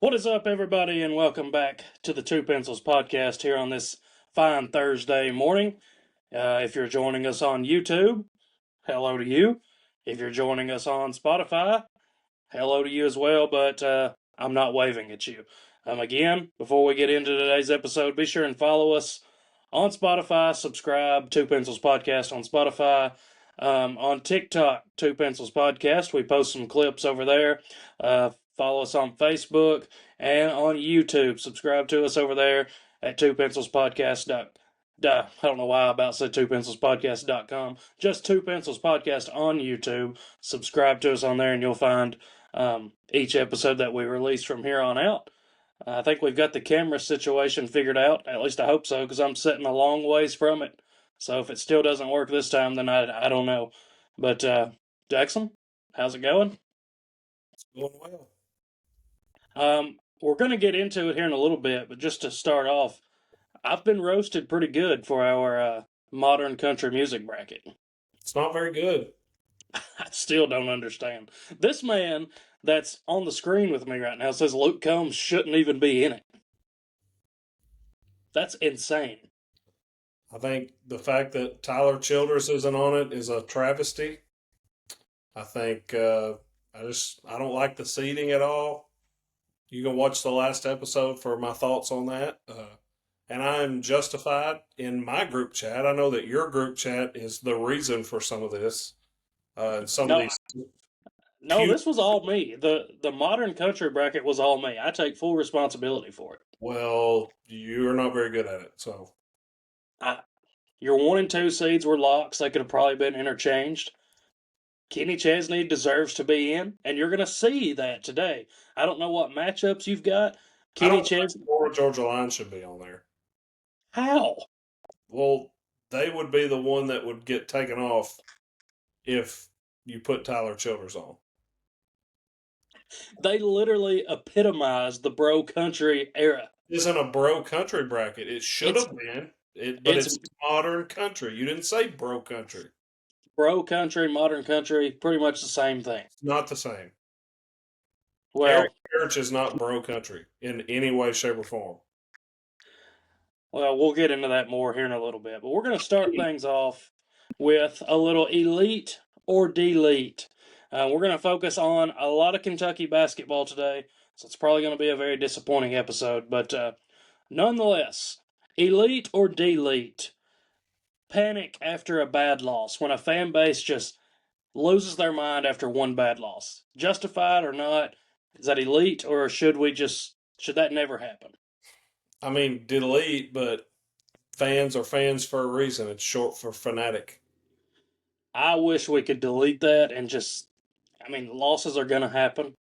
What is up, everybody, and welcome back to the Two Pencils podcast here on this fine Thursday morning. If you're joining us on YouTube, hello to you. If you're joining us on Spotify, hello to you as well, but I'm not waving at you. Again, before we get into today's episode, be sure and follow us on Spotify, subscribe, Two Pencils Podcast on Spotify. On TikTok, Two Pencils Podcast. We post some clips over there. Follow us on Facebook and on YouTube. Subscribe to us over there at Two Pencils Podcast. I don't know why I about said twopencilspodcast.com. Just Two Pencils Podcast on YouTube. Subscribe to us on there, and you'll find each episode that we release from here on out. I think we've got the camera situation figured out. At least I hope so, because I'm sitting a long ways from it. So if it still doesn't work this time, then I don't know. But Jackson, how's it going? Going well. We're going to get into it here in a little bit, but just to start off, I've been roasted pretty good for our modern country music bracket. It's not very good. I still don't understand. This man that's on the screen with me right now says Luke Combs shouldn't even be in it. That's insane. I think the fact that Tyler Childers isn't on it is a travesty. I think I don't like the seating at all. You can watch the last episode for my thoughts on that. And I'm justified in my group chat. I know that your group chat is the reason for some of this. And some of No, these no, cute. this was all me. The modern country bracket was all me. I take full responsibility for it. Well, you're not very good at it. So I, your 1 and 2 seeds were locks. They could have probably been interchanged. Kenny Chesney deserves to be in, and you're going to see that today. I don't know what matchups you've got. I Kenny don't think Chesney, Florida Georgia Line should be on there. how? Well, they would be the one that would get taken off if you put Tyler Childers on. They literally epitomized the bro country era. This isn't a bro country bracket. It should It's have been, but it's it's modern country. You didn't say bro country. bro country, modern country, pretty much the same thing. It's not the same. Eric Well, Church is not bro country in any way, shape, or form. Well, we'll get into that more here in a little bit, but we're going to start things off with a little elite or delete. We're going to focus on a lot of Kentucky basketball today, so it's probably going to be a very disappointing episode, but nonetheless, elite or delete. Panic after a bad loss, when a fan base just loses their mind after one bad loss. Justified or not, is that elite, or should that never happen? I mean, delete, but fans are fans for a reason. It's short for fanatic. I wish we could delete that and just, losses are going to happen.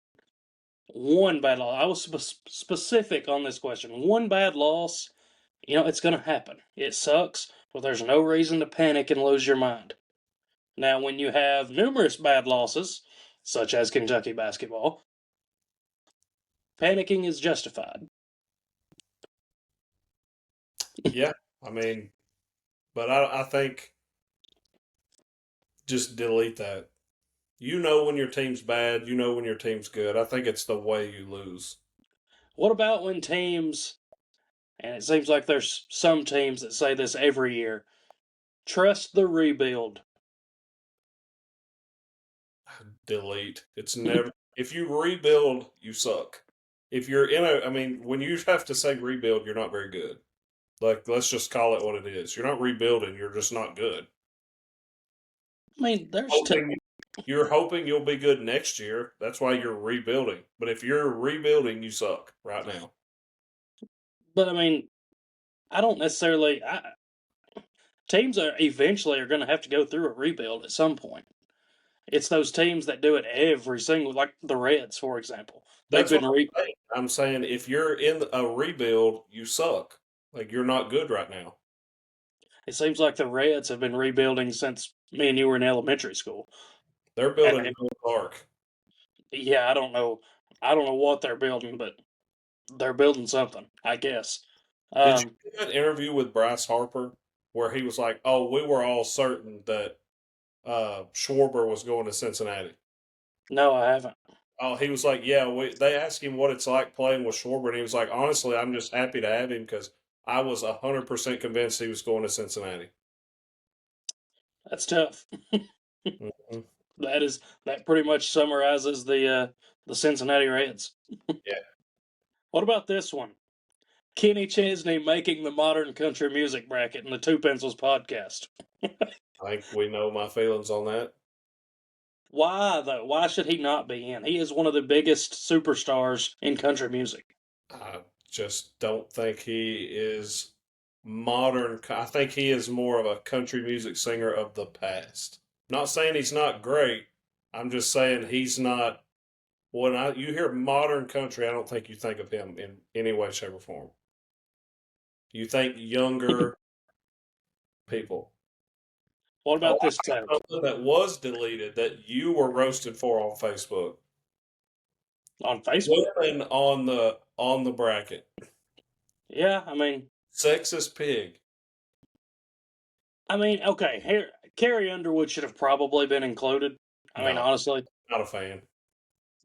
One bad loss. I was specific on this question. One bad loss, it's going to happen. It sucks, but there's no reason to panic and lose your mind. Now, when you have numerous bad losses, such as Kentucky basketball, panicking is justified. Yeah, I mean, but I think just delete that. You know when your team's bad. You know when your team's good. I think it's the way you lose. What about when teams, and it seems like there's some teams that say this every year, trust the rebuild? Delete. It's never. If you rebuild, you suck. If you're in a, I mean, when you have to say rebuild, you're not very good. Like, let's just call it what it is. You're not rebuilding. You're just not good. There's Hoping, you're hoping you'll be good next year. That's why you're rebuilding. But if you're rebuilding, you suck right now. but I don't necessarily. Teams are eventually going to have to go through a rebuild at some point. It's those teams that do it every single, like the Reds, for example. They've That's what been re. I'm saying. I'm saying if you're in a rebuild, you suck. Like, you're not good right now. It seems like the Reds have been rebuilding since me and you were in elementary school. They're And building Noah's Ark. yeah, I don't know. I don't know what they're building, but they're building something, I guess. Did you Um, see that interview with Bryce Harper where he was like, "Oh, we were all certain that Schwarber was going to Cincinnati." no, I haven't. Oh, he was like, yeah. They asked him what it's like playing with Schwarber, and he was like, honestly, I'm just happy to have him because I was 100% convinced he was going to Cincinnati. That's tough. Hmm. That pretty much summarizes the Cincinnati Reds. Yeah, What about this one? Kenny Chesney making the modern country music bracket in the Two Pencils podcast. I think we know my feelings on that. Why though? Why should he not be in? He is one of the biggest superstars in country music. I just don't think he is modern. I think he is more of a country music singer of the past. Not saying he's not great. I'm just saying he's not. When you hear modern country, I don't think you think of him in any way, shape, or form. You think younger people. What Oh, about I this got take something that was deleted that you were roasted for on Facebook. on Facebook? Women on the bracket. Yeah, Sexist pig. okay. Here, Carrie Underwood should have probably been included. No, Honestly, not a fan.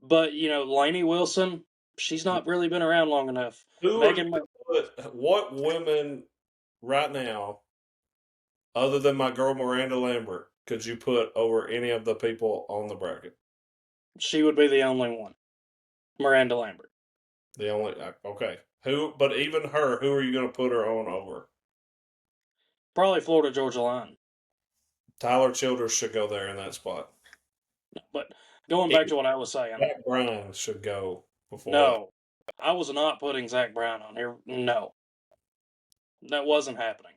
but Lainey Wilson, she's not really been around long enough. Who are you Megan, going to put? What women right now, other than my girl Miranda Lambert, could you put over any of the people on the bracket? she would be the only one. Miranda Lambert, The only okay. Who? But even her, who are you going to put her on over? probably Florida Georgia Line. Tyler Childers should go there in that spot. But going back Even to what I was saying, Zach Bryan should go before that. no, I was not putting Zach Brown on here. No, that wasn't happening.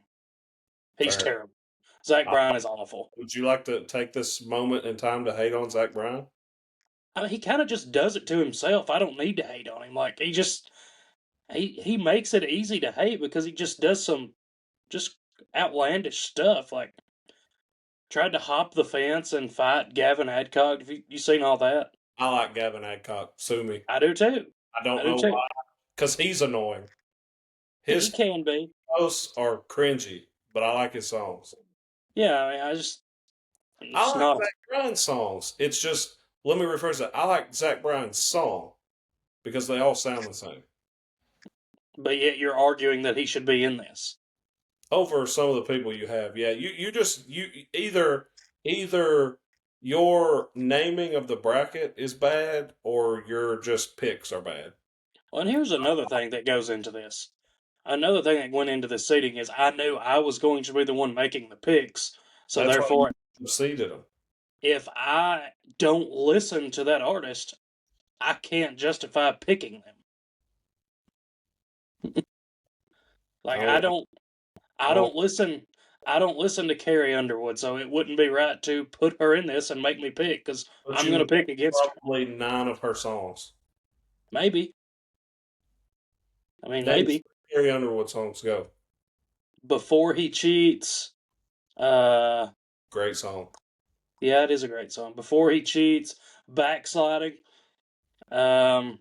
He's Fair. terrible. Zach Uh, Bryan is awful. would you like to take this moment in time to hate on Zach Bryan? He kind of just does it to himself. I don't need to hate on him. Like he makes it easy to hate because he just does some just outlandish stuff. Like tried to hop the fence and fight Gavin Adcock. Have you seen all that? I like Gavin Adcock. Sue me. I do too. I I don't do know too. why. Because he's annoying. He His can be. posts are cringy, but I like his songs. Yeah, I'm I just like not. Zach Bryan's songs. It's just, let me rephrase that. I like Zach Bryan's song because they all sound the same. But yet you're arguing that he should be in this. Over some of the people you have, yeah, you either your naming of the bracket is bad or your just picks are bad. Well, and here's another thing that goes into this. Another thing that went into this seating is I knew I was going to be the one making the picks. So That's why you therefore, seeded them. if I don't listen to that artist, I can't justify picking them. Like I don't, I I don't. don't listen I don't listen to Carrie Underwood, so it wouldn't be right to put her in this and make me pick because But I'm you going know to pick against her. probably 9 of her songs. Maybe. Name Maybe. 3 Carrie Underwood songs. Go. Before He Cheats. Uh, Great song. yeah, it is a great song. Before He Cheats. Backsliding. Um,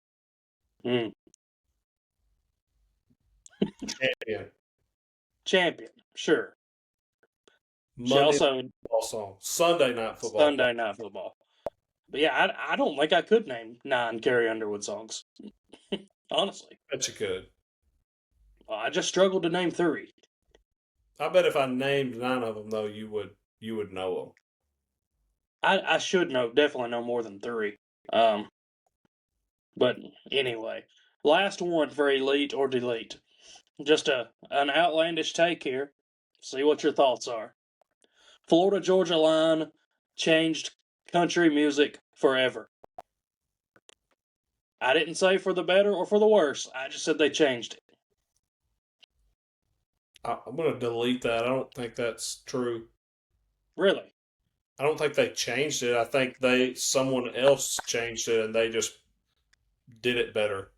hmm, Champion. Champion. Sure. She Monday Night also Football song. Sunday Night Football. Sunday Night Football. But yeah, I don't think I could name 9 Carrie Underwood songs. Honestly. Bet you could. I just struggled to name 3. I bet if I named 9 of them though, you would know them. I should definitely know more than 3. Um, but anyway, last one for elite or delete. Just an outlandish take here. See what your thoughts are. Florida Georgia Line changed country music forever. I didn't say for the better or for the worse. I just said they changed it. I'm going to delete that. I don't think that's true. Really? I don't think they changed it. I think someone else changed it and they just did it better.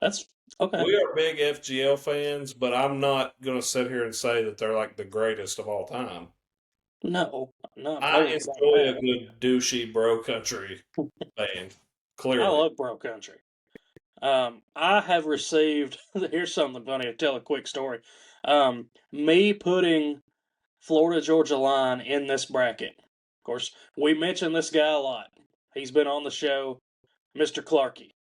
That's okay. We are big FGL fans, but I'm not going to sit here and say that they're like the greatest of all time. No, no I one's saying enjoy a that. good douchey bro country band. I Clearly, love bro country. I have received. Here's something funny. To tell a quick story. Me putting Florida Georgia Line in this bracket. Of course, we mention this guy a lot. He's been on the show, Mr. Clarkey.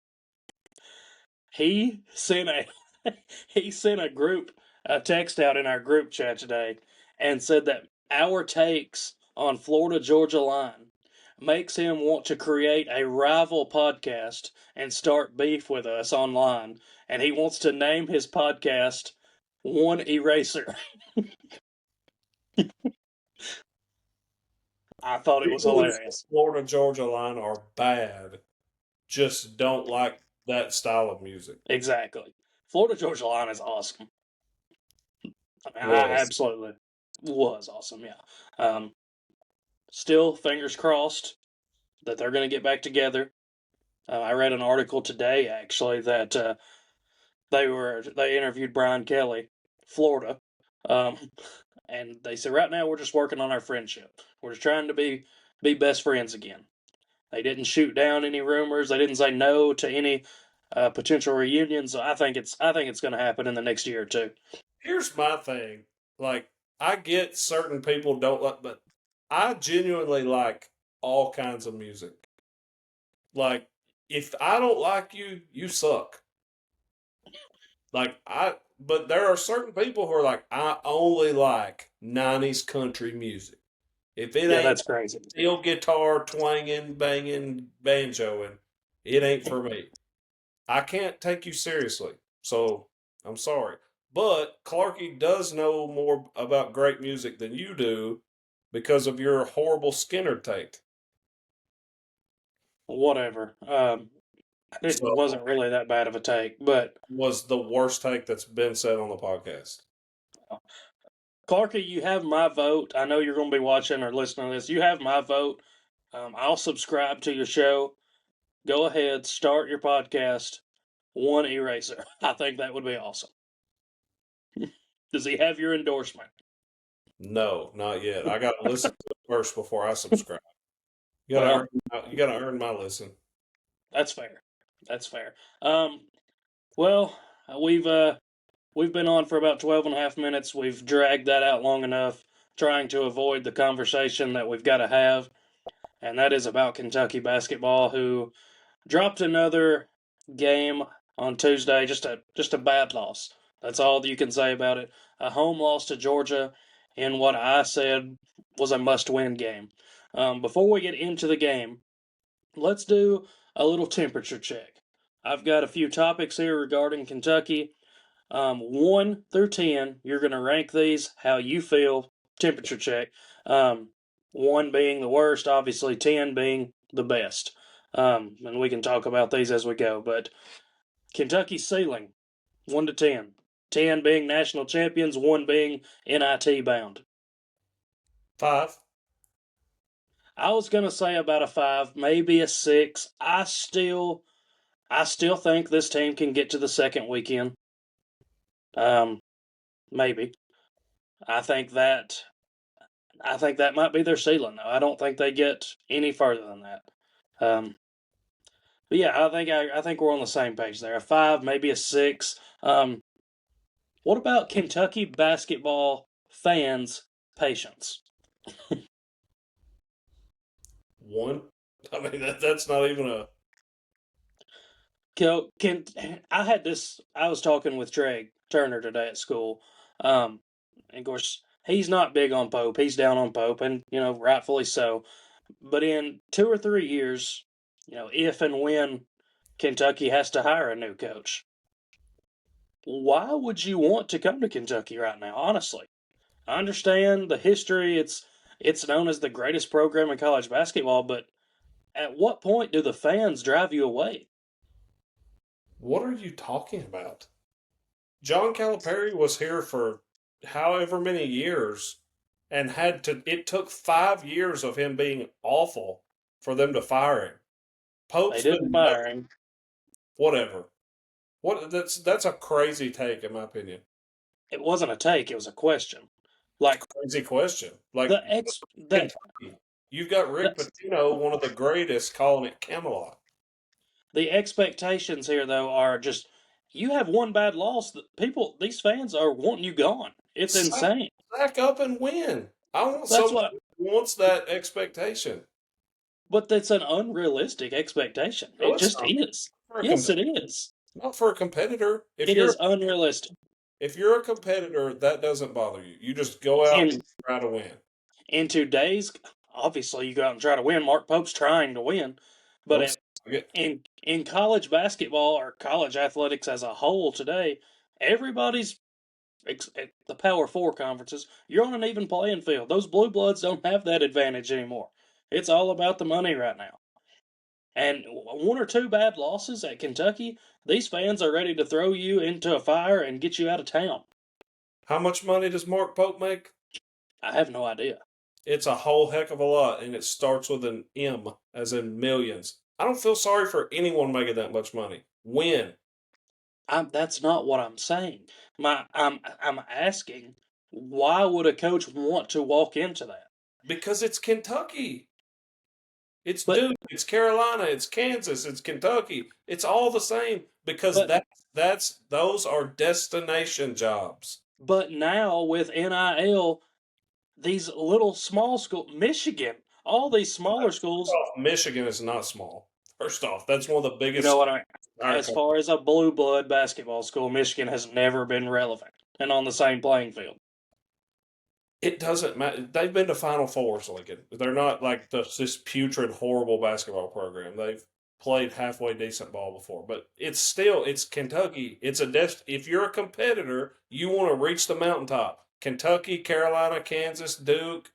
He sent a he sent a text out in our group chat today and said that our takes on Florida Georgia line makes him want to create a rival podcast and start beef with us online, and he wants to name his podcast One Eraser. I thought it was People who say hilarious. Florida Georgia line are bad, just don't like that style of music. Exactly. Florida Georgia line is awesome. I Was. absolutely was awesome. Yeah. Still, fingers crossed that they're going to get back together. I read an article today actually that they interviewed Brian Kelly, Florida, um, and they said right now we're just working on our friendship. We're just trying to be best friends again. They didn't shoot down any rumors. They didn't say no to any potential reunions. So I think it's going to happen in the next year or two. Here's my thing. Like, I get certain people don't like, but I genuinely like all kinds of music. Like, if I don't like you, you suck. But there are certain people who are like, I only like 90s country music. If it Yeah, ain't that's crazy. steel guitar twanging, banging, banjoing, it ain't for me. I can't take you seriously. So I'm sorry. But Clarky does know more about great music than you do because of your horrible Skinner take. Whatever. It So wasn't really that bad of a take, but was the worst take that's been said on the podcast. Clarky, you have my vote. I know you're going to be watching or listening to this. You have my vote. I'll subscribe to your show. Go ahead, start your podcast. One eraser. I think that would be awesome. Does he have your endorsement? No, not yet. I got to listen to it first before I subscribe. Well, You got to earn my listen. that's fair. That's fair. Um, well, we've we've been on for about 12 and a half minutes. We've dragged that out long enough, trying to avoid the conversation that we've got to have, and that is about Kentucky basketball, who dropped another game on Tuesday. Just a bad loss. That's all that you can say about it. A home loss to Georgia in what I said was a must-win game. Before we get into the game, let's do a little temperature check. I've got a few topics here regarding Kentucky. 1 through 10, you're going to rank these how you feel. Temperature check. 1 being the worst, obviously 10 being the best. And we can talk about these as we go. But Kentucky's ceiling, 1 to 10. 10 being national champions, 1 being NIT bound. 5. I was going to say about a 5, maybe a 6. I still think this team can get to the second weekend. Maybe. I think that I think that might be their ceiling, though. I don't think they get any further than that. Um, but yeah, I think we're on the same page there. A 5, maybe a 6. What about Kentucky basketball fans' patience? 1. I mean, that's not even a. Can I had this? I was talking with Trey Turner today at school. And of course, he's not big on Pope. He's down on Pope, and rightfully so. But in 2 or 3 years, if and when Kentucky has to hire a new coach, why would you want to come to Kentucky right now? Honestly, I understand the history. It's known as the greatest program in college basketball, but at what point do the fans drive you away? What are you talking about? John Calipari was here for however many years and it took 5 years of him being awful for them to fire him. They Pope's didn't been fire him. whatever. That's a crazy take in my opinion. It wasn't a take. It was a question. Like Crazy question. Like the ex that Kentucky, you've got Rick the, Pitino, one of the greatest, calling it Camelot. the expectations here though are just you have one bad loss. These fans are wanting you gone. It's Sack, insane. sack up and win. I want That's somebody what who wants that expectation. But that's an unrealistic expectation. No, It it's just not is. for a Yes, com- it is. not for a competitor. It is unrealistic. If you're a competitor, that doesn't bother you. You just go out and And try to win. in today's, obviously, you go out and try to win. Mark Pope's trying to win, but Don't get in college basketball or college athletics as a whole today, everybody's at the Power Four conferences. You're on an even playing field. Those blue bloods don't have that advantage anymore. It's all about the money right now. And one or two bad losses at Kentucky, these fans are ready to throw you into a fire and get you out of town. how much money does Mark Pope make? I have no idea. It's a whole heck of a lot, and it starts with an M, as in millions. I don't feel sorry for anyone making that much money. Win. That's not what I'm saying. I'm asking, why would a coach want to walk into that? Because it's Kentucky. It's But Duke, it's Carolina, it's Kansas, it's Kentucky. It's all the same because but that's those are destination jobs. but now with NIL, these little small school, Michigan, all these smaller First schools, off, Michigan is not small. First off, that's one of the you know biggest. what I mean? As far as a blue blood basketball school, Michigan has never been relevant and on the same playing field. It doesn't matter. They've been to Final Fours, Lincoln. They're not like this putrid, horrible basketball program. They've played halfway decent ball before, but it's Kentucky. It's if you're a competitor, you want to reach the mountaintop. Kentucky, Carolina, Kansas, Duke,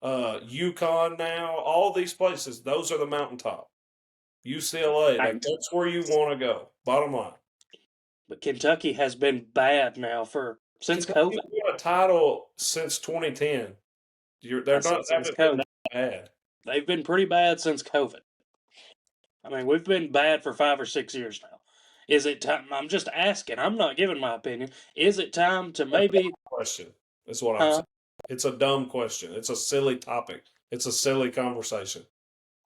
UConn. Now all these places, those are the mountaintop. UCLA, I, like that's where you want to go. Bottom line. but Kentucky has been bad now for since Kentucky COVID. won a title since 2010. I They're not said since haven't been COVID. that bad. They've been pretty bad since COVID. I mean, we've been bad for 5 or 6 years now. Is it time? I'm just asking. I'm not giving my opinion. Is it time to maybe, Question. That's what I'm huh? saying. It's a dumb question. It's a silly topic. It's a silly conversation.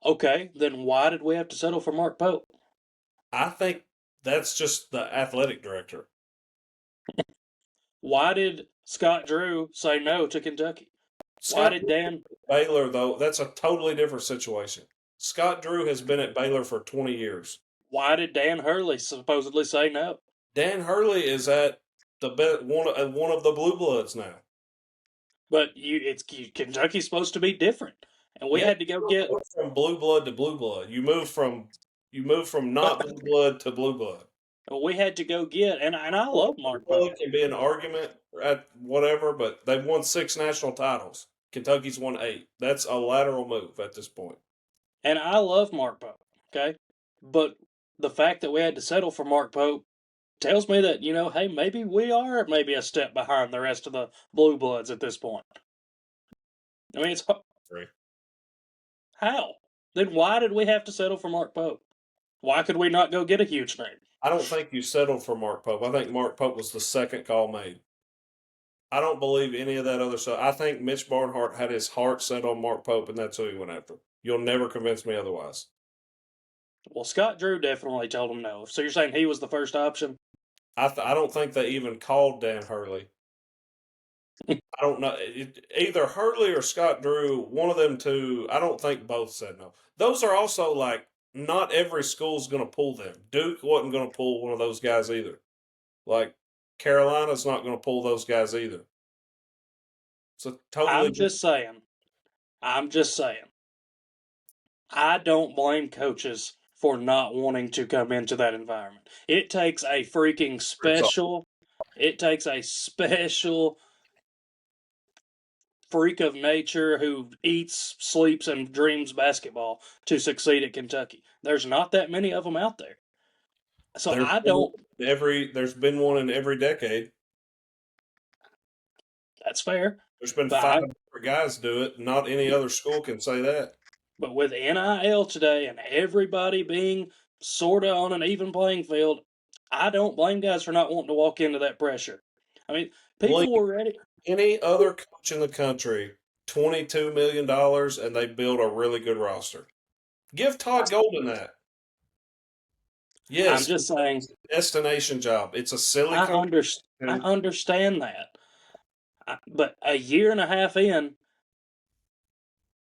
Okay, then why did we have to settle for Mark Pope? I think that's just the athletic director. Why did Scott Drew say no to Kentucky? Why Scott did Dan? Baylor, though, that's a totally different situation. Scott Drew has been at Baylor for 20 years. Why did Dan Hurley supposedly say no? Dan Hurley is at one of the blue bloods now. But Kentucky's supposed to be different, and we Yeah, had to go get. from blue blood to blue blood. You move from not blue blood to blue blood. We had to go get, and I love Mark Pope, It can be an argument at whatever, but they've won 6 national titles. Kentucky's won 8. That's a lateral move at this point. and I love Mark Pope. Okay, but the fact that we had to settle for Mark Pope tells me that hey, maybe we are maybe a step behind the rest of the blue bloods at this point. I mean, it's how? Then why did we have to settle for Mark Pope? Why could we not go get a huge name? I don't think you settled for Mark Pope. I think Mark Pope was the second call made. I don't believe any of that other stuff. I think Mitch Barnhart had his heart set on Mark Pope, and that's who he went after. You'll never convince me otherwise. Well, Scott Drew definitely told him no. So you're saying he was the first option? I don't think they even called Dan Hurley. I don't know. Either Hurley or Scott Drew, one of them two, I don't think both said no. Those are also like, not every school's going to pull them. Duke wasn't going to pull one of those guys either. Like, Carolina's not going to pull those guys either. It's a totally I'm just saying. I'm just saying. I don't blame coaches for not wanting to come into that environment. It takes a freaking special. It takes a special freak of nature who eats, sleeps, and dreams basketball to succeed at Kentucky. There's not that many of them out there. So There's I don't. there's been one in every decade. That's fair. There's been But 5 different guys do it. Not any other school can say that. but with NIL today and everybody being sort of on an even playing field, I don't blame guys for not wanting to walk into that pressure. I mean, people Blink were ready. any other coach in the country $22 million and they build a really good roster. Give Todd Golden that. I'm Yes, just saying. destination job. It's a silly I competition. understand that, but a year and a half in,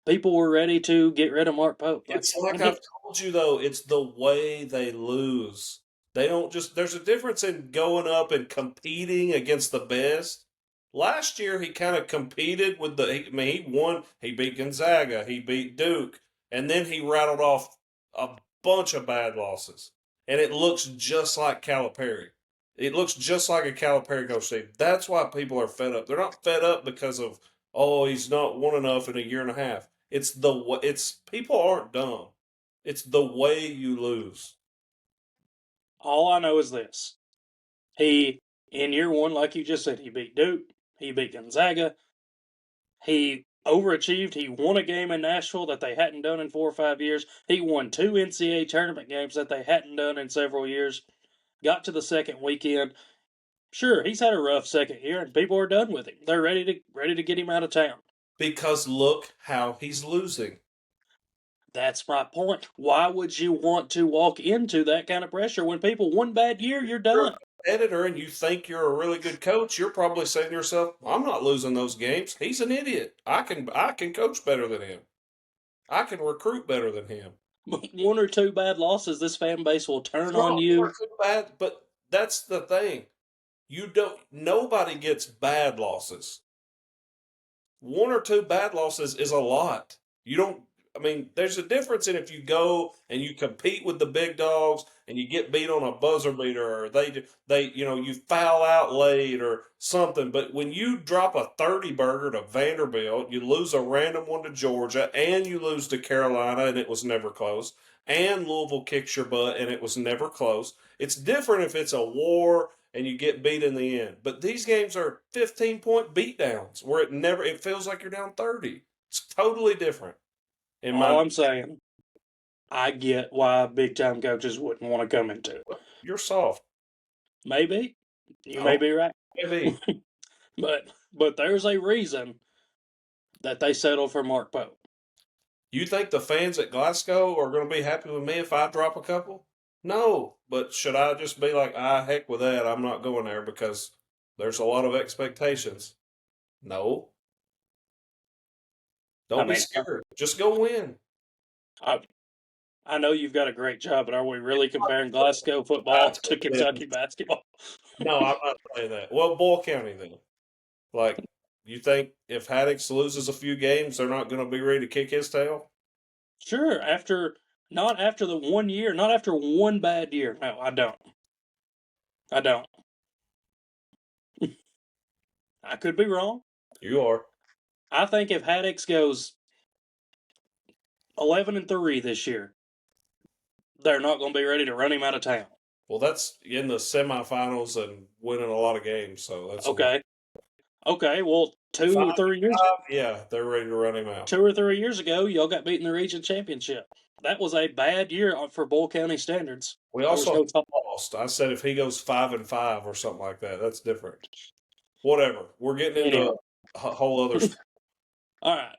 people were ready to get rid of Mark Pope. Like, It's like and I've he, told you though, it's the way they lose. They don't just there's a difference in going up and competing against the best. Last year he kind of competed with I mean he won, he beat Gonzaga, he beat Duke, and then he rattled off a bunch of bad losses. And it looks just like Calipari. It looks just like a Calipari coach team. That's why people are fed up. They're not fed up because of, oh, he's not won enough in a year and a half. It's people aren't dumb. It's the way you lose. all I know is this: he in year one, like you just said, he beat Duke, he beat Gonzaga, he overachieved. He won a game in Nashville that they hadn't done in 4 or 5 years. He won two NCAA tournament games that they hadn't done in several years. Got to the second weekend. Sure, he's had a rough second year, and people are done with him. They're ready to get him out of town. Because look how he's losing. That's my point. Why would you want to walk into that kind of pressure when people one bad year, you're You're a done? competitor and you think you're a really good coach, you're probably saying to yourself, I'm not losing those games. He's an idiot. I can coach better than him. I can recruit better than him. One or two bad losses, this fan base will It's turn on not one or you. two bad, but that's the thing. You don't nobody gets bad losses. One or two bad losses is a lot. You don't. I mean, there's a difference in if you go and you compete with the big dogs and you get beat on a buzzer beater, or you foul out late or something. But when you drop a 30 burger to Vanderbilt, you lose a random one to Georgia, and you lose to Carolina, and it was never close. And Louisville kicks your butt, and it was never close. It's different if it's a war and you get beat in the end. But these games are 15-point beatdowns where it feels like you're down 30. It's totally different in my All I'm saying, I get why big time coaches wouldn't want to come into it. you're soft. Maybe you may Oh, be right, maybe. but there's a reason that they settled for Mark Pope. You think the fans at Glasgow are going to be happy with me if I drop a couple? No, but should I just be like, heck with that. I'm not going there because there's a lot of expectations. No, I don't be mean, scared. Just go win. I, I know you've got a great job, but are we really comparing Glasgow I football to totally Kentucky basketball? No, I'm not saying that. Well, Boyle County then. Like, you think if Haddix loses a few games, they're not going to be ready to kick his tail? Sure, not after the 1 year, not after one bad year. No, I don't. I don't. I could be wrong. You are. I think if Haddix goes 11-3 this year, they're not going to be ready to run him out of town. Well, that's in the semifinals and winning a lot of games, so that's a lot. Okay. Okay. Well, Five, yeah, they're ready to run him out. 2 or 3 years ago, y'all got beat in the region championship. That was a bad year for Bull County standards. We There was also no top. lost. I said if he goes 5-5 or something like that, that's different. Whatever. We're getting into Anyway, a whole other. all right.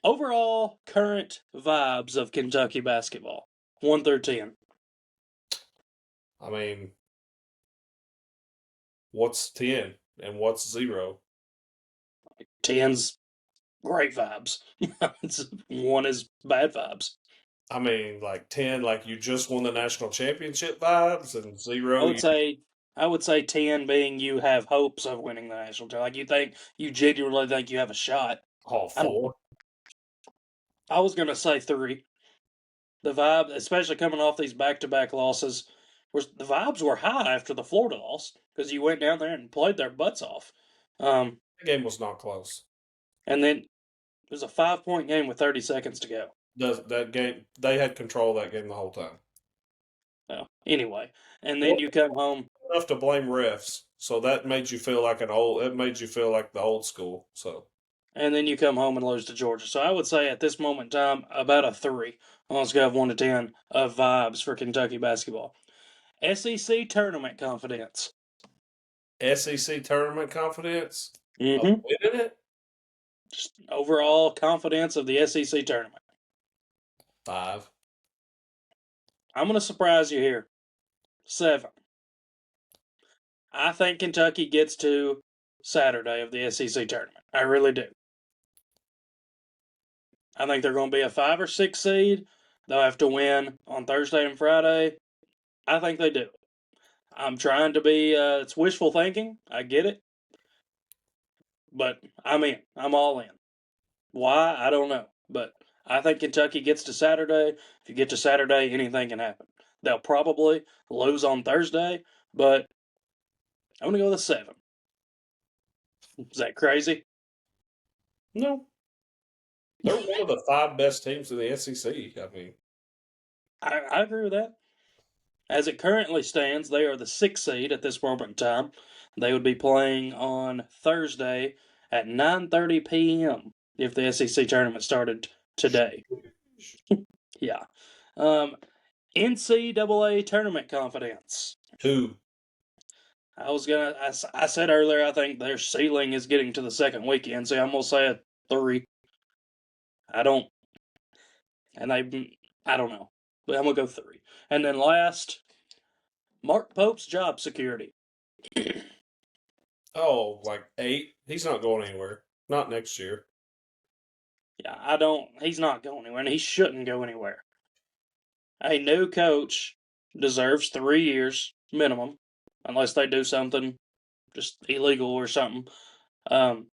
Overall, current vibes of Kentucky basketball, 1 through 10. I mean, what's 10 and what's 0? 10's great vibes. 1 is bad vibes. I mean, like 10, like you just won the national championship vibes, and 0, I would say 10 being you have hopes of winning the national title. Like you genuinely think you have a shot. all I don't. 4. I was gonna say 3. The vibe, especially coming off these back-to-back losses, was the vibes were high after the Florida loss because you went down there and played their butts off. The game was not close. And then it was a 5-point game with 30 seconds to go. That game, they had control of that game the whole time. Well, anyway, and Well, then you come home, enough to blame refs, so that made you feel like it made you feel like the old school. So and then you come home and lose to Georgia. So I would say at this moment in time, about a 3 on a scale of 1 to 10 of vibes for Kentucky basketball. SEC tournament confidence. SEC tournament confidence of Mm-hmm. winning it, Just overall confidence of the SEC tournament. 5. I'm going to surprise you here. 7. I think Kentucky gets to Saturday of the SEC tournament. I really do. I think they're going to be a 5 or 6 seed. They'll have to win on Thursday and Friday. I think they do. I'm trying to be, it's wishful thinking. I get it. But I'm in. I'm all in. Why? I don't know. But I think Kentucky gets to Saturday. If you get to Saturday, anything can happen. They'll probably lose on Thursday, but I'm going to go with a 7. Is that crazy? No, they're one of the five best teams in the SEC. I mean, I agree with that. As it currently stands, they are the 6th seed at this moment in time. They would be playing on Thursday at 9:30 p.m. if the SEC tournament started today. Yeah. Um, NCAA tournament confidence. who? I said earlier, I think their ceiling is getting to the second weekend, so I'm gonna say a 3. I don't, I don't know, but I'm gonna go 3. And then last, Mark Pope's job security. Oh, like 8. He's not going anywhere. Not next year. Yeah, I don't. He's not going anywhere, and he shouldn't go anywhere. A new coach deserves 3 years minimum, unless they do something just illegal or something. Um,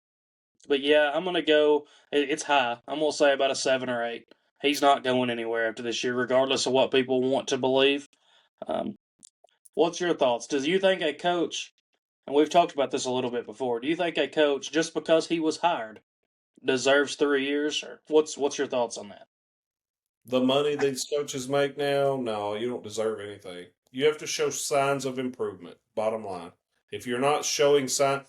but yeah, I'm gonna go. It's high. I'm gonna say about a 7 or 8. He's not going anywhere after this year, regardless of what people want to believe. Um, what's your thoughts? Do you think a coach, and we've talked about this a little bit before, do you think a coach, just because he was hired, deserves 3 years? Or what's your thoughts on that? The money these coaches make now, no, you don't deserve anything. You have to show signs of improvement, bottom line. If you're not showing sign,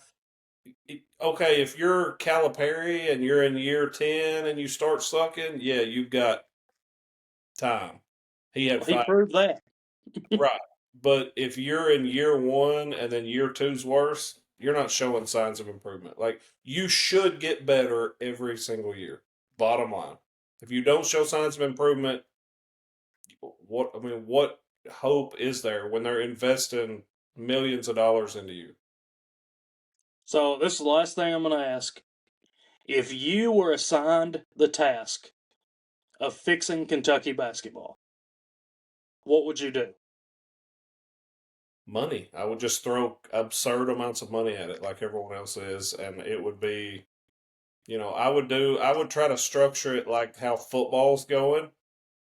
okay, if you're Calipari and you're in year 10 and you start sucking, yeah, you've got time. He had Well, he 5. proved that. Right. But if you're in year 1 and then year two's worse, you're not showing signs of improvement. Like, you should get better every single year, bottom line. If you don't show signs of improvement, what hope is there when they're investing millions of dollars into you? So this is the last thing I'm going to ask. If you were assigned the task of fixing Kentucky basketball, what would you do? Money. I would just throw absurd amounts of money at it like everyone else is, and it would be, I would try to structure it like how football's going.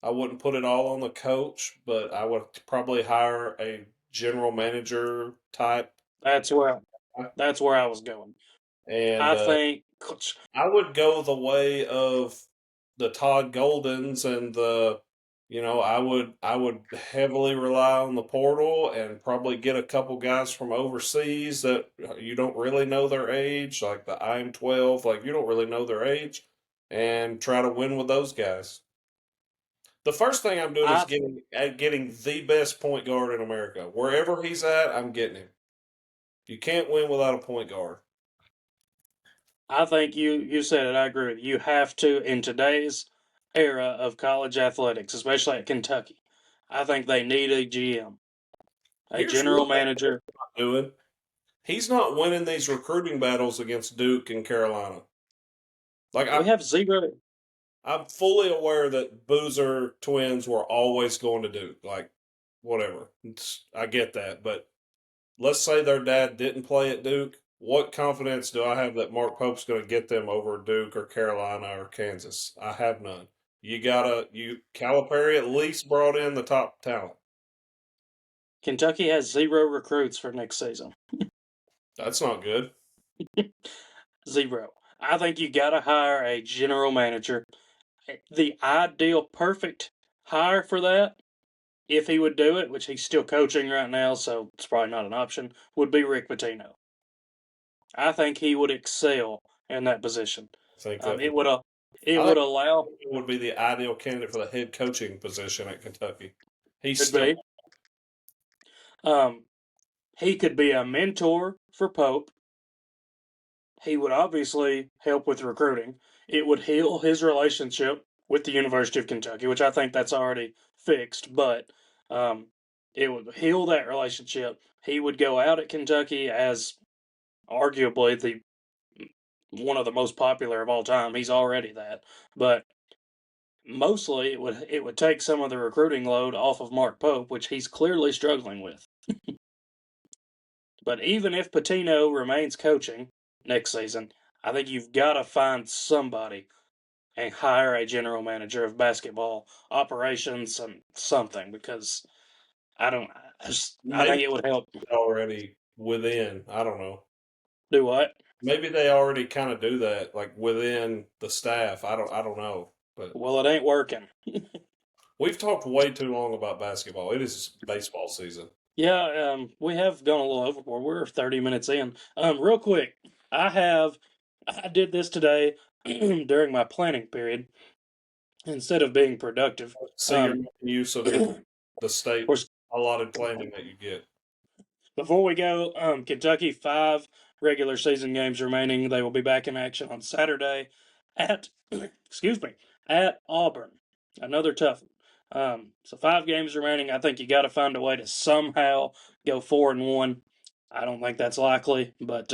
I wouldn't put it all on the coach, but I would probably hire a general manager type, That's where that's where I was going. and I think I would go the way of the Todd Goldens and I would heavily rely on the portal and probably get a couple guys from overseas that you don't really know their age, like the I'm 12, like you don't really know their age, and try to win with those guys. The first thing I'm doing is I getting the best point guard in America. Wherever he's at, I'm getting him. You can't win without a point guard. I think you said it. I agree with you. You have to in today's era of college athletics, especially at Kentucky. I think they need a GM, a Here's general what they're manager. not doing. He's not winning these recruiting battles against Duke and Carolina. Like We have zero. I'm fully aware that Boozer twins were always going to Duke. Like whatever, I get that, but let's say their dad didn't play at Duke. What confidence do I have that Mark Pope's going to get them over Duke or Carolina or Kansas? I have none. Calipari at least brought in the top talent. Kentucky has zero recruits for next season. That's not good. Zero. I think you got to hire a general manager. The ideal, perfect hire for that, if he would do it, which he's still coaching right now, so it's probably not an option, would be Rick Pitino. I think he would excel in that position. I think Um, that it would uh, it I would think allow he would be the ideal candidate for the head coaching position at Kentucky. He's could still be um, he could be a mentor for Pope. He would obviously help with recruiting. It would heal his relationship with the University of Kentucky, which I think that's already fixed, but um, it would heal that relationship. He would go out at Kentucky as arguably the one of the most popular of all time. He's already that, but Mostly, it would take some of the recruiting load off of Mark Pope, which he's clearly struggling with. But even if Patino remains coaching next season, I think you've got to find somebody and hire a general manager of basketball operations and something because I don't. I Maybe think it would help. already within. I don't know. Do what? Maybe they already kind of do that, like within the staff. I don't know, but Well, it ain't working. we've talked way too long about basketball. It is baseball season. Yeah, we have gone a little overboard. We're 30 minutes in. Real quick, I did this today during my planning period instead of being productive. See your Um, use of of the state course, allotted planning that you get. before we go, Kentucky, 5 regular season games remaining. They will be back in action on Saturday at, excuse me, at Auburn. Another tough one. So 5 games remaining. I think you got to find a way to somehow go 4-1. I don't think that's likely, but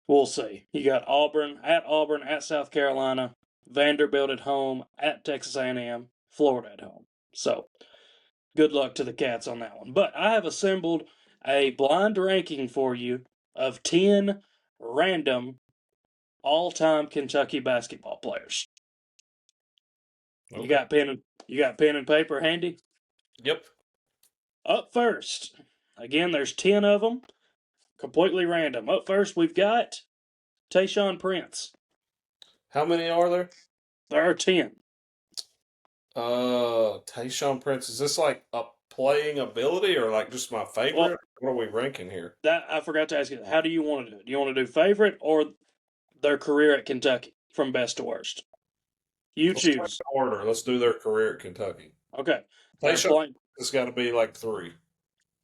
we'll see. You got Auburn, at South Carolina, Vanderbilt at home, at Texas A&M, Florida at home. So good luck to the Cats on that one. But I have assembled a blind ranking for you of 10 random all-time Kentucky basketball players. You Okay. got pen and paper handy? Yep. Up first, again, there's 10 of them, completely random. Up first, we've got Tayshaun Prince. How many are there? There are 10. Tayshaun Prince. Is this like a playing ability or like just my Well, favorite? What are we ranking here? that I forgot to ask you. How do you want to do it? Do you want to do favorite or their career at Kentucky from best to worst? You Let's go choose. in order. Let's do their career at Kentucky. Okay. They're Tayshaun playing has got to be like three.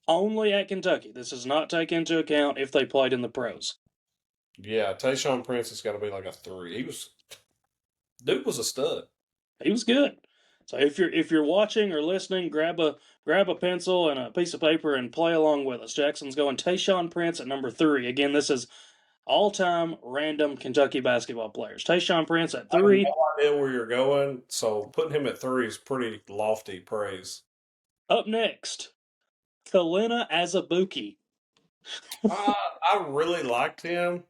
only at Kentucky. This does not take into account if they played in the pros. Yeah, Tayshaun Prince has got to be like a three. Dude was a stud. He was good. So if you're watching or listening, grab a pencil and a piece of paper and play along with us. Jackson's going Tayshaun Prince at number 3. Again, this is all-time random Kentucky basketball players. Tayshaun Prince at I have 3. no idea where you're going, so putting him at three is pretty lofty praise. Up next, Kalina Azubuike. I I really liked him.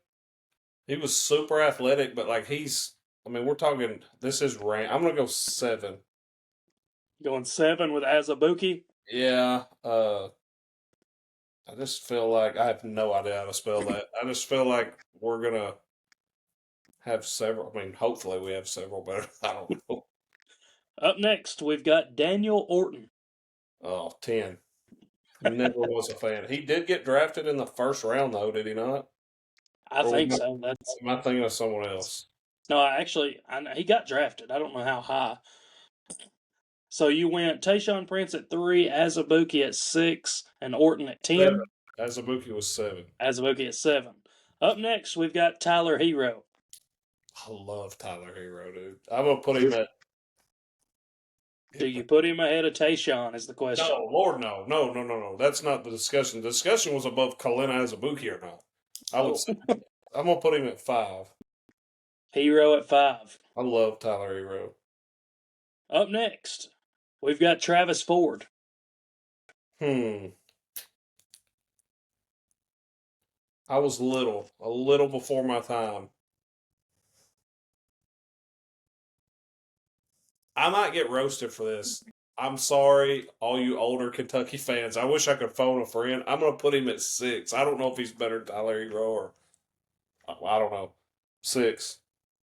He was super athletic, but like I mean, we're talking. This is rank. I'm gonna go seven. Going 7 with Azubuike. Yeah. I just feel like I have no idea how to spell that. I just feel like we're gonna have several. I mean, hopefully we have several, but I don't know. Up next, we've got Daniel Orton. Oh, 10. Never was a fan. He did get drafted in the first round, though, did he not? I Or think so. That's am I thinking of someone else? no, he got drafted. I don't know how high. So you went Tayshaun Prince at 3, Azubuike at 6, and Orton at Seven. 10. Azubuike was seven. Azubuike at 7. Up next, we've got Tyler Hero. I love Tyler Hero, dude. I'm gonna put him at. Do you put him ahead of Tayshaun? Is the question. No, Lord, no, no, no, no, no. That's not the discussion. The discussion was above Kalina Azubuike or not. I would Oh, say I'm gonna put him at five. Hero at 5. I love Tyler Hero. Up next, we've got Travis Ford. Hmm. I was a little before my time. I might get roasted for this. I'm sorry, all you older Kentucky fans. I wish I could phone a friend. I'm gonna put him at six. I don't know if he's better than Tyler Hero or I don't know. Six.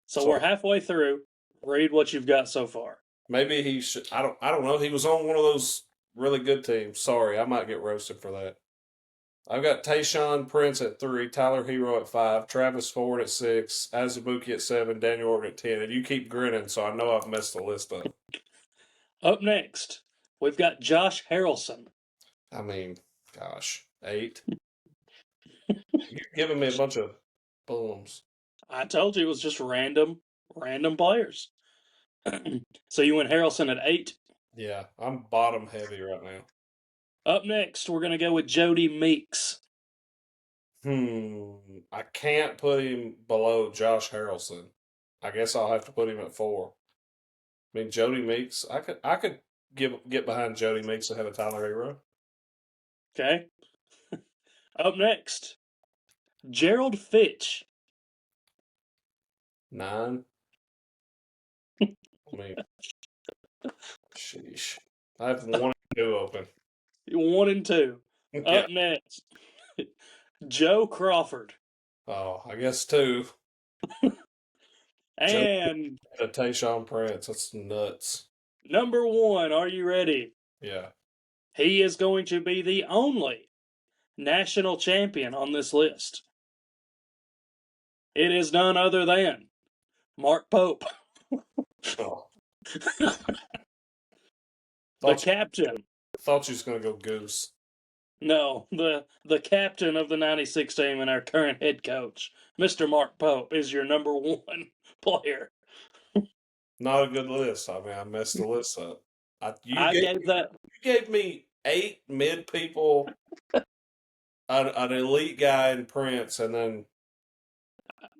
So So we're halfway through. Read what you've got so far. maybe he should. I don't know. He was on one of those really good teams. Sorry, I might get roasted for that. I've got Tayshaun Prince at three, Tyler Hero at five, Travis Ford at six, Azubuike at seven, Daniel Orton at 10. And you keep grinning, so I know I've messed the list up. Up next, we've got Josh Harrelson. I mean, gosh, eight. You're giving me a bunch of bums. I told you it was just random players. So you went Harrelson at 8. Yeah, I'm bottom heavy right now. Up next, we're going to go with Jody Meeks. I can't put him below Josh Harrelson. I guess I'll have to put him at four. I mean, Jody Meeks. I could get behind Jody Meeks ahead of Tyler Hero. Okay. Up next, Gerald Fitch. 9. I mean, sheesh. I have 1 and 2 open. 1 and 2. Yeah. Up next, Joe Crawford. Oh, I guess 2. Joe And Tayshaun Prince. That's nuts. number 1, are you ready? Yeah. He is going to be the only national champion on this list. It is none other than Mark Pope, Oh, the thought captain. thought you was gonna go Goose. No, the captain of the 96 team and our current head coach, Mr. Mark Pope, is your number 1 player. Not a good list. I mean, I messed the list up. You I gave gave that. you gave me 8 mid people, an elite guy in Prince, and then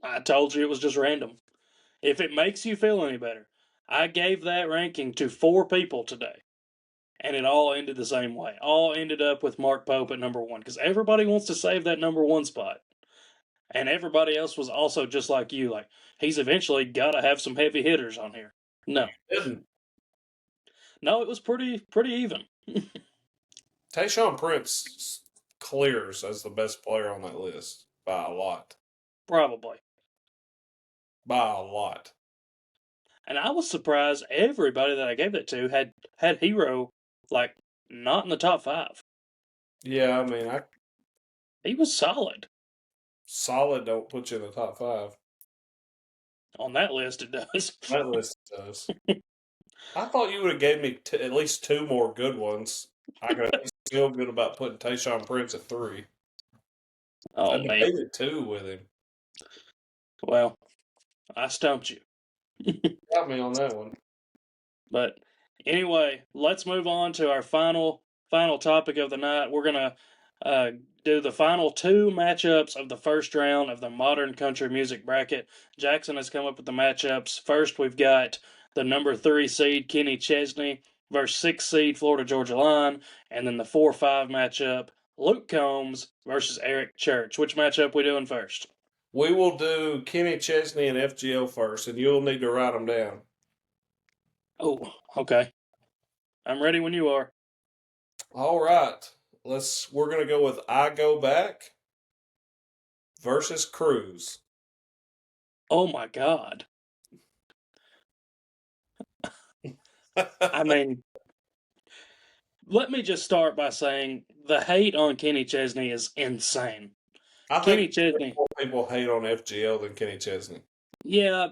I told you it was just random. If it makes you feel any better, I gave that ranking to 4 people today, and it all ended the same way. All ended up with Mark Pope at number 1 because everybody wants to save that number 1 spot. And everybody else was also just like you, like he's eventually got to have some heavy hitters on here. No, didn't. no, it was pretty even. Tayshaun Prince clears as the best player on that list by a lot. Probably. By a lot. And I was surprised everybody that I gave that to had Hero like not in the top 5. Yeah, I mean, I He was solid solid don't put you in the top 5. on that list. It does. That list does. I thought you would have gave me at least 2 more good ones. I could feel good about putting Tayshaun Prince at 3. I Oh man. debated 2 with him. Well, I stumped you. Got me on that one. But anyway, let's move on to our final topic of the night. We're gonna uh, do the final 2 matchups of the first round of the modern country music bracket. Jackson has come up with the matchups. First, we've got the number 3 seed Kenny Chesney versus 6 seed Florida Georgia Line, and then the 4-5 matchup Luke Combs versus Eric Church. Which matchup we doing first? We will do Kenny Chesney and FGO first, and you'll need to write them down. Oh, okay. I'm ready when you are. All right. We're gonna go with I Go Back versus Cruz. Oh my God. I mean, let me just start by saying the hate on Kenny Chesney is insane. I think Kenny Chesney, more people hate on FGL than Kenny Chesney. yeah,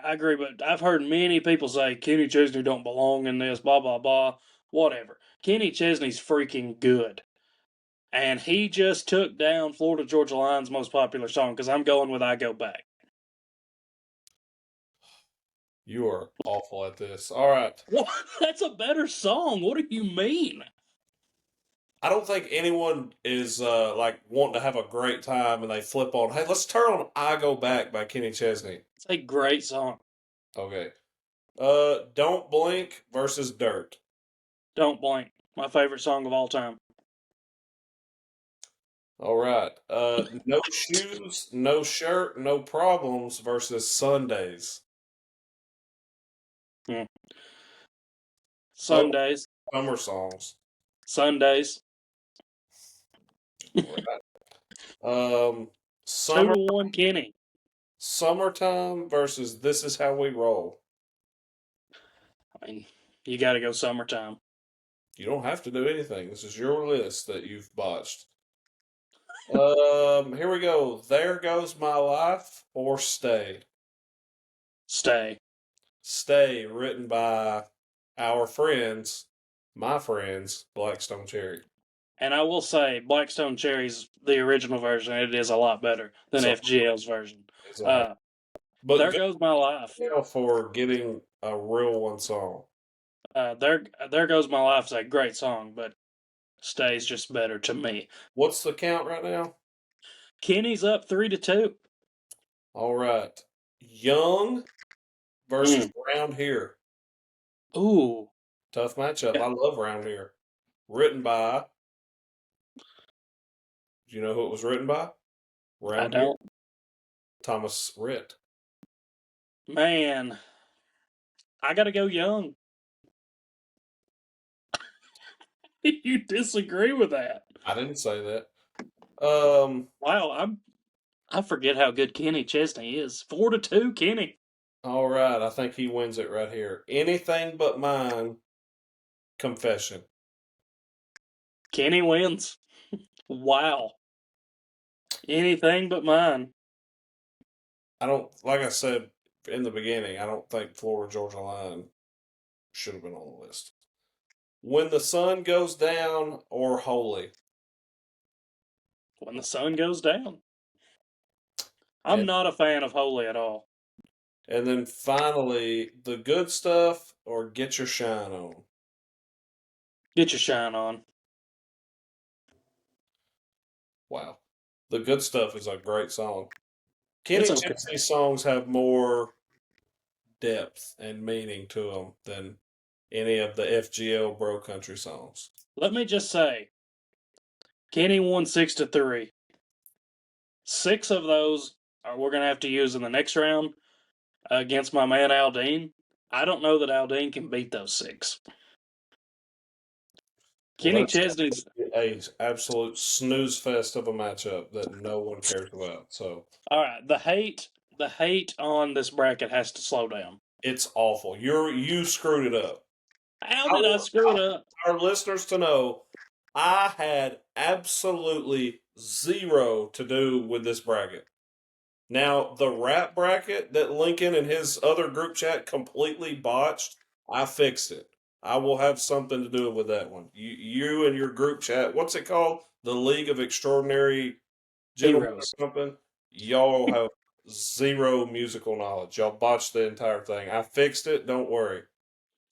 I agree, but I've heard many people say Kenny Chesney don't belong in this, blah, blah, blah, whatever. Kenny Chesney's freaking good. And he just took down Florida Georgia Line's most popular song because I'm going with I Go Back. You are awful at this. All right. What? That's a better song. What do you mean? I don't think anyone is like wanting to have a great time and they flip on, hey, let's turn on I Go Back by Kenny Chesney. It's a great song. Okay. Don't Blink versus Dirt. Don't Blink. My favorite song of all time. All right. No Shoes, No Shirt, No Problems versus Sundays. Hmm. Both Sundays. summer songs. Sundays. All right. Two Summer to one, Kenny. Summertime versus This Is How We Roll. I mean, you got to go summertime. You don't have to do anything. This is your list that you've botched. Here we go. There Goes My Life or Stay. Stay. Stay, written by our friends, my friends, Blackstone Cherry. And I will say, Blackstone Cherry's the original version. It is a lot better than So FGL's version. it's a, but There good Goes My Life. for getting a real one song. There Goes My Life is a great song, but Stay's just better to me. What's the count right now? Kenny's up 3-2. All right. Young versus Round Here. Ooh, Tough matchup. yeah, I love Round Here. Written by, do you know who it was written by? I Round Here? don't. Thomas Rhett. Man, I gotta go Young. You disagree with that? I didn't say that. Um, Wow, I forget how good Kenny Chesney is. 4-2, Kenny. all right. I think he wins it right here. Anything but mine. Confession. Kenny wins. Wow. Anything but mine. I don't, like I said in the beginning, I don't think Florida Georgia Line should have been on the list. When the Sun Goes Down or Holy. When the sun goes down. I'm And, not a fan of Holy at all. and then finally, The Good Stuff or Get Your Shine On. Get your shine on. Wow. The Good Stuff is a great song. It's Kenny okay. Chesney songs have more depth and meaning to them than any of the FGL Bro Country songs. Let me just say, Kenny won 6-3. 6 of those we're gonna have to use in the next round against my man Aldine. I don't know that Aldine can beat those 6. Well, Kenny that's Chesney's a absolute snooze fest of a matchup that no one cares about. So all right. The hate on this bracket has to slow down. it's awful. You screwed it up. How I did I want screw it up? our listeners to know I had absolutely zero to do with this bracket. Now, the rap bracket that Lincoln and his other group chat completely botched, I fixed it. I will have something to do with that one. You and your group chat, what's it called? The League of Extraordinary Gentlemen or Heroes. something? Y'all have zero musical knowledge. Y'all botched the entire thing. I fixed it. Don't worry.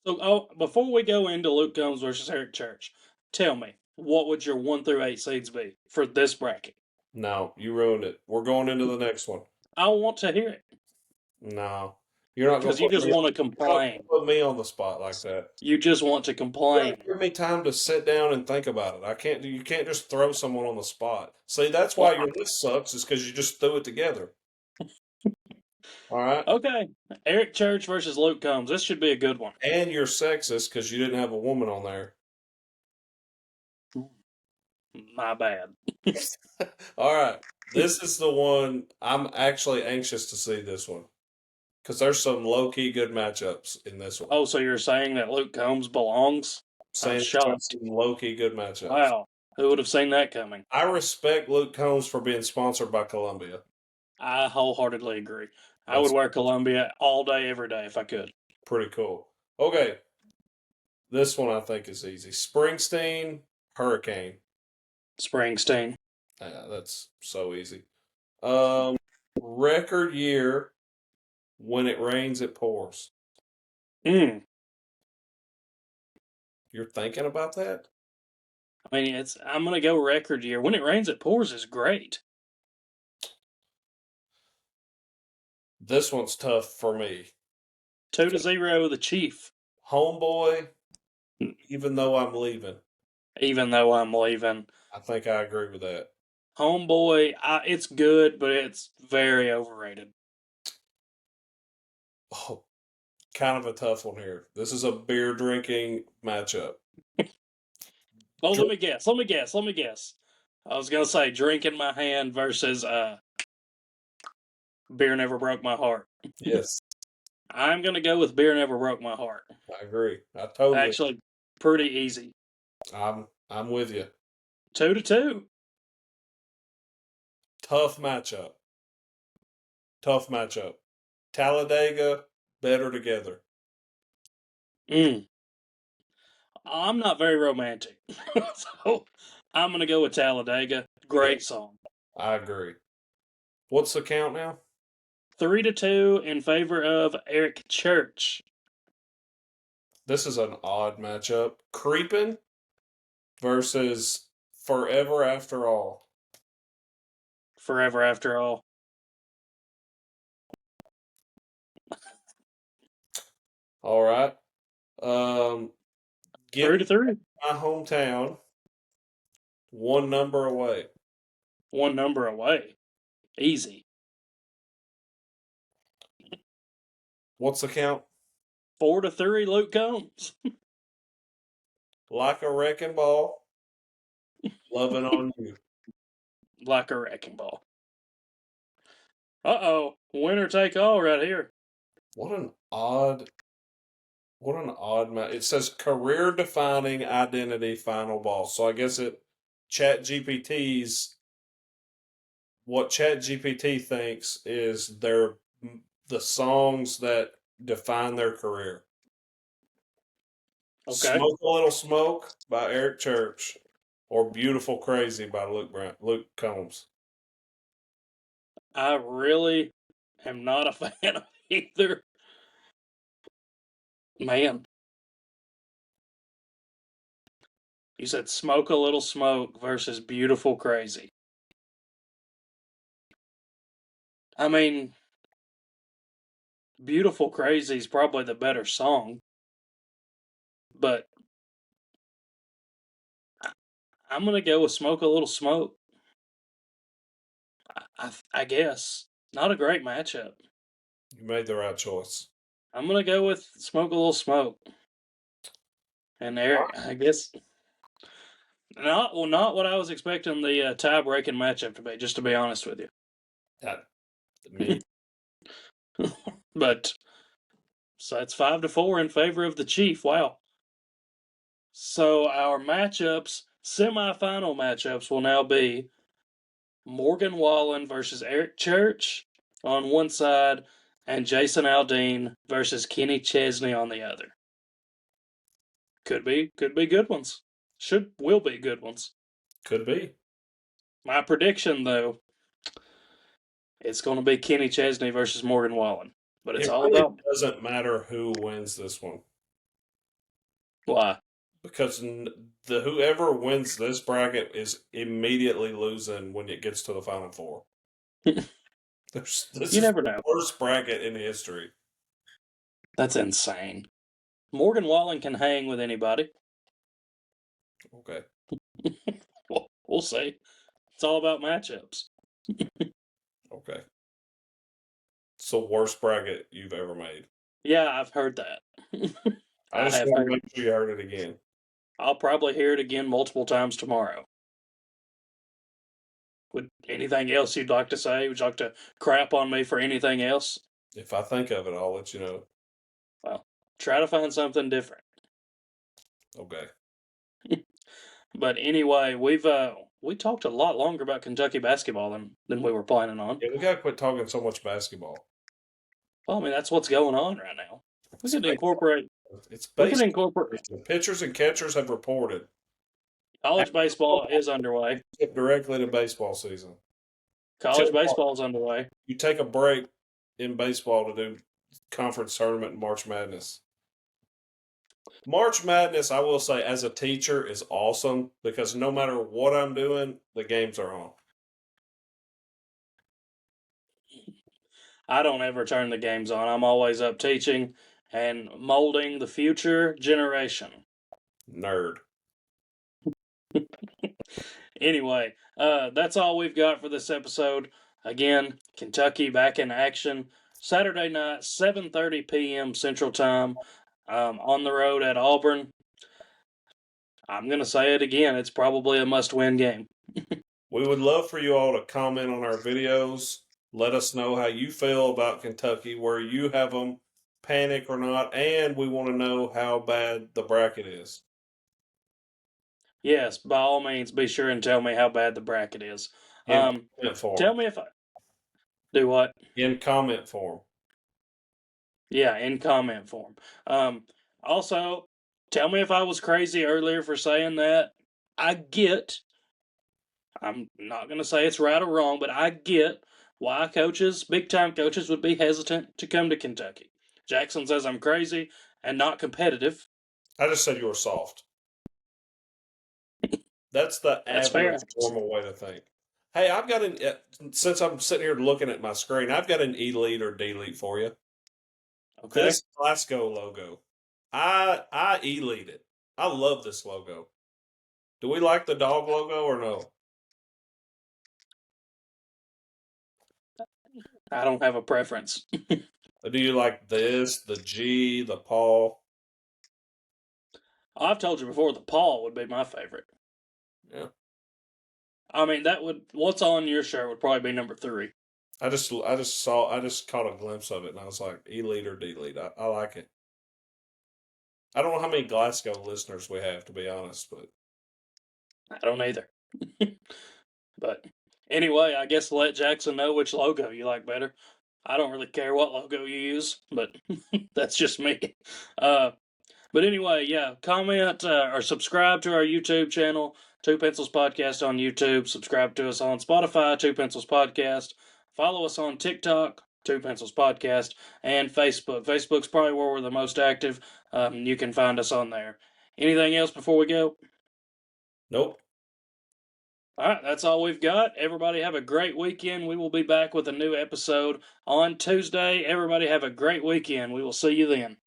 So, before we go into Luke Combs versus Eric Church, tell me what would your 1 through 8 seeds be for this bracket? No, you ruined it. We're going into the next one. I want to hear it No, you're not going to because you put just me. want to You're not complain. gonna put me on the spot like that. You just want to You gotta complain. give me time to sit down and think about it. I can't. You can't just throw someone on the spot. See, that's Well, why your list sucks. Is because you just threw it together. All right, okay, Eric Church versus Luke Combs. This should be a good one. and you're sexist because you didn't have a woman on there. My bad. All right, this is the one I'm actually anxious to see. This one because there's some low key good matchups in this one. Oh, so you're saying that Luke Combs belongs? I'm Saying there's shocked. some low key good matchups. Wow, who would have seen that coming? I respect Luke Combs for being sponsored by Columbia. I wholeheartedly agree. I would That's wear Columbia all day, every day if I could. pretty cool. Okay, this one I think is easy. Springsteen, Hurricane. Springsteen. Yeah, that's so easy. Record year, When It Rains, It Pours. Mm. You're thinking about that? I mean, I'm gonna go record year. When it rains, it pours is great. This one's tough for me. 2-0, the Chief. Homeboy, even though I'm leaving. Even though I'm leaving, I think I agree with that. Homeboy, it's good, but it's very overrated. Oh, kind of a tough one here. This is a beer drinking matchup. Oh, let Dr- me guess. Let me guess. Let me guess. I was gonna say drink in my hand versus beer never broke my heart. yes, I'm gonna go with beer never broke my heart. I agree. I totally. Actually, pretty easy. I'm with you. 2-2. Tough matchup. Tough matchup. Talladega, Better Together. Mm. I'm not very romantic, so I'm gonna go with Talladega. Yeah, Great song. I agree. What's the count now? 3-2 in favor of Eric Church. This is an odd matchup. Creepin' versus Forever After All. Forever After All. All right. Um, Give 3-3. my hometown one number away. One number away. Easy. What's the count? 4-3, Luke Combs. Like a wrecking ball. Loving on you. Like a wrecking ball. Uh-oh. Winner take all right here. What an odd match. It says career defining identity final boss. So I guess Chat GPT's what Chat GPT thinks is the songs that define their career. Okay. Smoke a Little Smoke by Eric Church or Beautiful Crazy by Luke Combs. I really am not a fan of either. Man. You said Smoke a Little Smoke versus Beautiful Crazy. I mean, Beautiful Crazy is probably the better song, but I'm going to go with Smoke a Little Smoke. I guess. Not a great matchup. You made the right choice. I'm going to go with Smoke a Little Smoke. And there, I guess, not what I was expecting the tie-breaking matchup to be, just to be honest with you. Me. But, so it's 5-4 in favor of the Chief. Wow. So our matchups, semifinal matchups, will now be Morgan Wallen versus Eric Church on one side, and Jason Aldean versus Kenny Chesney on the other. Could be good ones. Will be good ones. Could be. My prediction, though, it's going to be Kenny Chesney versus Morgan Wallen. But it's It all really about doesn't matter who wins this one why. because whoever wins this bracket is immediately losing when it gets to the Final Four. This You is never the know. worst bracket in history. That's insane. Morgan Wallen can hang with anybody. Okay. We'll see. It's all about matchups. Okay. It's the worst bracket you've ever made. Yeah, I've heard that. I I just have want to heard. make sure you heard it again. I'll probably hear it again multiple times tomorrow. Would anything else you'd like to say? Would you like to crap on me for anything else? If I think of it, I'll let you know. Well, try to find something different. Okay. But anyway, we talked a lot longer about Kentucky basketball than we were planning on. Yeah, we got to quit talking so much basketball. Well, I mean that's what's going on right now. We It's could baseball. incorporate. It's We could baseball. incorporate. The pitchers and catchers have reported. College baseball is underway. Get directly to baseball season. College baseball is underway. You take a break in baseball to do conference tournament and March Madness. March Madness, I will say, as a teacher, is awesome because no matter what I'm doing, the games are on. I don't ever turn the games on. I'm always up teaching and molding the future generation. Nerd. Anyway, that's all we've got for this episode. Again, Kentucky back in action Saturday night, 7:30 p.m. Central Time, on the road at Auburn. I'm going to say it again. It's probably a must-win game. We would love for you all to comment on our videos. Let us know how you feel about Kentucky, where you have them, panic or not, and we want to know how bad the bracket is. Yes, by all means, be sure and tell me how bad the bracket is. In comment form. Tell me if I do what? In comment form. Yeah, in comment form. Also, tell me if I was crazy earlier for saying that. I'm not going to say it's right or wrong, but I get why coaches, big time coaches, would be hesitant to come to Kentucky. Jackson says I'm crazy and not competitive. I just said you were soft. That's the That's fair. average normal way to think. Hey, I've got since I'm sitting here looking at my screen, I've got an elite or delete for you. Okay. This Glasgow logo. I elite it. I love this logo. Do we like the dog logo or no? I don't have a preference. Or do you like this, the G, the paw? I've told you before, the paw would be my favorite. Yeah. I mean, that would what's on your shirt would probably be number 3. I just caught a glimpse of it and I was like, elite or delete. I like it. I don't know how many Glasgow listeners we have, to be honest, but I don't either. But anyway, I guess let Jackson know which logo you like better. I don't really care what logo you use, but that's just me. Uh, but anyway, yeah, comment or subscribe to our YouTube channel, Two Pencils Podcast on YouTube. Subscribe to us on Spotify, Two Pencils Podcast. Follow us on TikTok, Two Pencils Podcast, and Facebook. Facebook's probably where we're the most active. You can find us on there. Anything else before we go? nope. All right, that's all we've got. Everybody have a great weekend. We will be back with a new episode on Tuesday. Everybody have a great weekend. We will see you then.